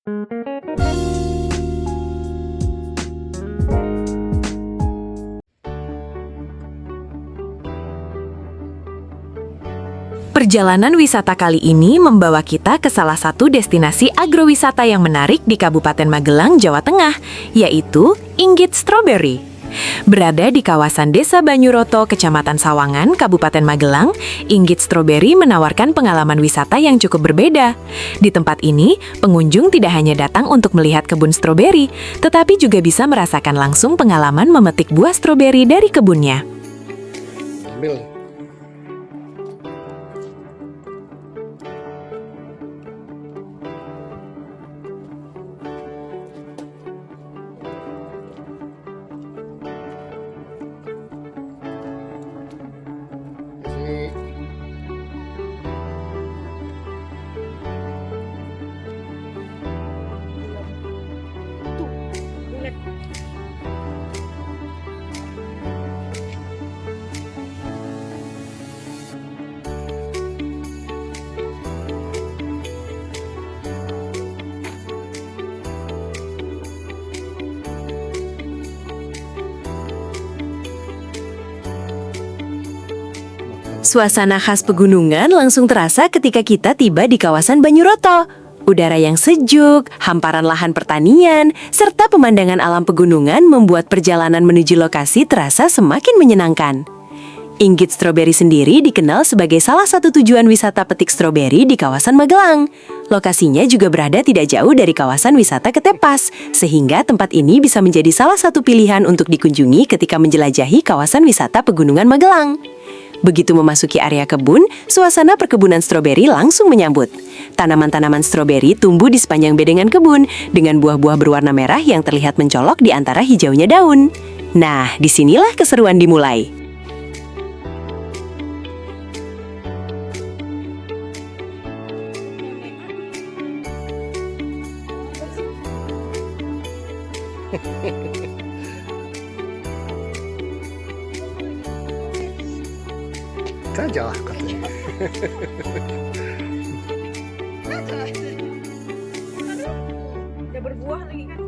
Perjalanan wisata kali ini membawa kita ke salah satu destinasi agrowisata yang menarik di Kabupaten Magelang, Jawa Tengah, yaitu Inggit Strawberry. Berada di kawasan Desa Banyuroto, Kecamatan Sawangan, Kabupaten Magelang, Inggit Strawberry menawarkan pengalaman wisata yang cukup berbeda. Di tempat ini, pengunjung tidak hanya datang untuk melihat kebun stroberi, tetapi juga bisa merasakan langsung pengalaman memetik buah stroberi dari kebunnya. Ambil. Suasana khas pegunungan langsung terasa ketika kita tiba di kawasan Banyuroto. Udara yang sejuk, hamparan lahan pertanian, serta pemandangan alam pegunungan membuat perjalanan menuju lokasi terasa semakin menyenangkan. Inggit Strawberry sendiri dikenal sebagai salah satu tujuan wisata petik stroberi di kawasan Magelang. Lokasinya juga berada tidak jauh dari kawasan wisata Ketepas, sehingga tempat ini bisa menjadi salah satu pilihan untuk dikunjungi ketika menjelajahi kawasan wisata pegunungan Magelang. Begitu memasuki area kebun, suasana perkebunan stroberi langsung menyambut. Tanaman-tanaman stroberi tumbuh di sepanjang bedengan kebun dengan buah-buah berwarna merah yang terlihat mencolok di antara hijaunya daun. Nah, disinilah keseruan dimulai. Sajalah katanya. Udah berbuah lagi kan?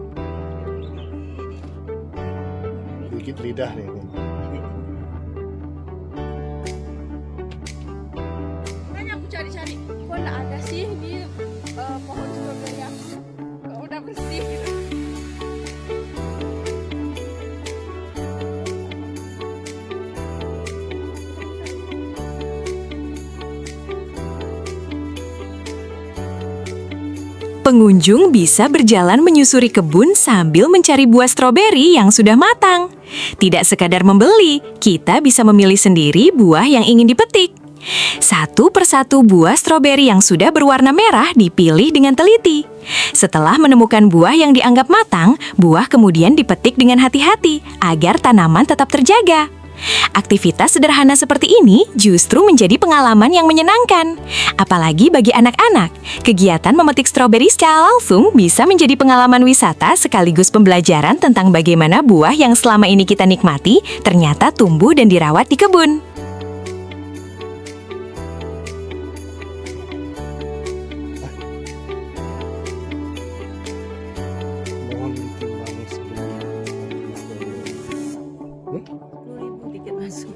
Dikit lidah nih. Makanya aku cari-cari, kok nggak ada sih di pohon stroberi aku. Kok udah bersih gitu. Pengunjung bisa berjalan menyusuri kebun sambil mencari buah stroberi yang sudah matang. Tidak sekadar membeli, kita bisa memilih sendiri buah yang ingin dipetik. Satu persatu buah stroberi yang sudah berwarna merah dipilih dengan teliti. Setelah menemukan buah yang dianggap matang, buah kemudian dipetik dengan hati-hati agar tanaman tetap terjaga. Aktivitas sederhana seperti ini justru menjadi pengalaman yang menyenangkan. Apalagi bagi anak-anak, kegiatan memetik stroberi secara langsung bisa menjadi pengalaman wisata sekaligus pembelajaran tentang bagaimana buah yang selama ini kita nikmati ternyata tumbuh dan dirawat di kebun. Mohon ditimbang sebelum Tiket masuk.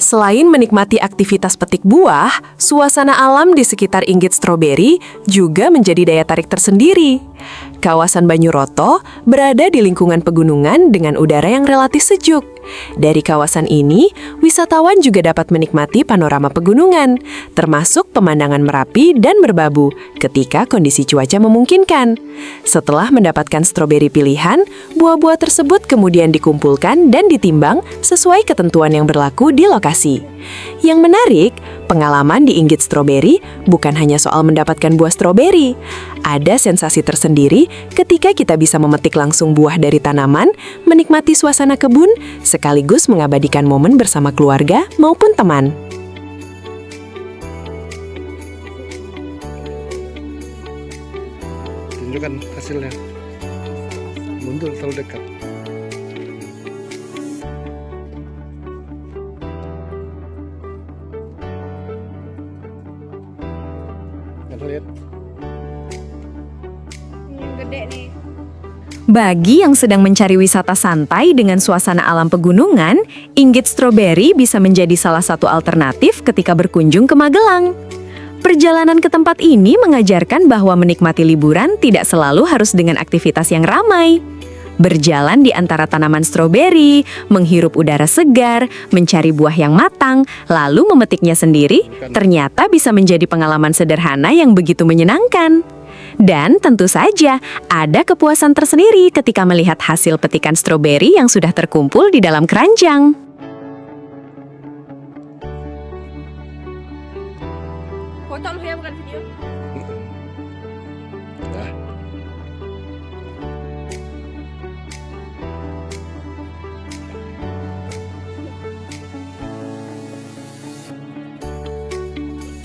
Selain menikmati aktivitas petik buah, suasana alam di sekitar Inggit Strawberry juga menjadi daya tarik tersendiri. Kawasan Banyuroto berada di lingkungan pegunungan dengan udara yang relatif sejuk. Dari kawasan ini, wisatawan juga dapat menikmati panorama pegunungan, termasuk pemandangan Merapi dan Merbabu ketika kondisi cuaca memungkinkan. Setelah mendapatkan stroberi pilihan, buah-buah tersebut kemudian dikumpulkan dan ditimbang sesuai ketentuan yang berlaku di lokasi. Yang menarik, pengalaman di Inggit Strawberry bukan hanya soal mendapatkan buah stroberi. Ada sensasi tersendiri ketika kita bisa memetik langsung buah dari tanaman, menikmati suasana kebun, sekaligus mengabadikan momen bersama keluarga maupun teman. tunjukkan hasilnya. Mundur terlalu dekat. Kita lihat. Ini yang gede nih. Bagi yang sedang mencari wisata santai dengan suasana alam pegunungan, Inggit Strawberry bisa menjadi salah satu alternatif ketika berkunjung ke Magelang. Perjalanan ke tempat ini mengajarkan bahwa menikmati liburan tidak selalu harus dengan aktivitas yang ramai. Berjalan di antara tanaman stroberi, menghirup udara segar, mencari buah yang matang, lalu memetiknya sendiri, ternyata bisa menjadi pengalaman sederhana yang begitu menyenangkan. Dan tentu saja, ada kepuasan tersendiri ketika melihat hasil petikan stroberi yang sudah terkumpul di dalam keranjang. Foto lu ya, bukan video. Nah,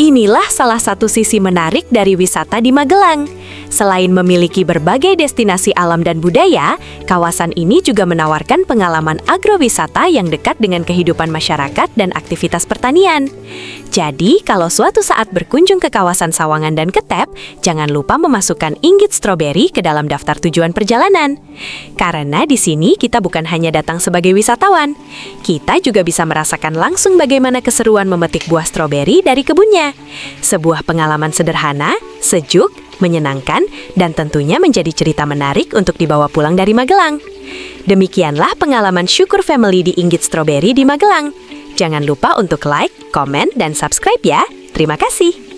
Inilah salah satu sisi menarik dari wisata di Magelang. Selain memiliki berbagai destinasi alam dan budaya, kawasan ini juga menawarkan pengalaman agrowisata yang dekat dengan kehidupan masyarakat dan aktivitas pertanian. Jadi, kalau suatu saat berkunjung ke kawasan Sawangan dan Ketep, jangan lupa memasukkan Inggit Strawberry ke dalam daftar tujuan perjalanan. Karena di sini kita bukan hanya datang sebagai wisatawan, kita juga bisa merasakan langsung bagaimana keseruan memetik buah stroberi dari kebunnya. Sebuah pengalaman sederhana, sejuk, menyenangkan, dan tentunya menjadi cerita menarik untuk dibawa pulang dari Magelang. Demikianlah pengalaman Syukur Family di Inggit Strawberry di Magelang. Jangan lupa untuk like, komen, dan subscribe ya. Terima kasih.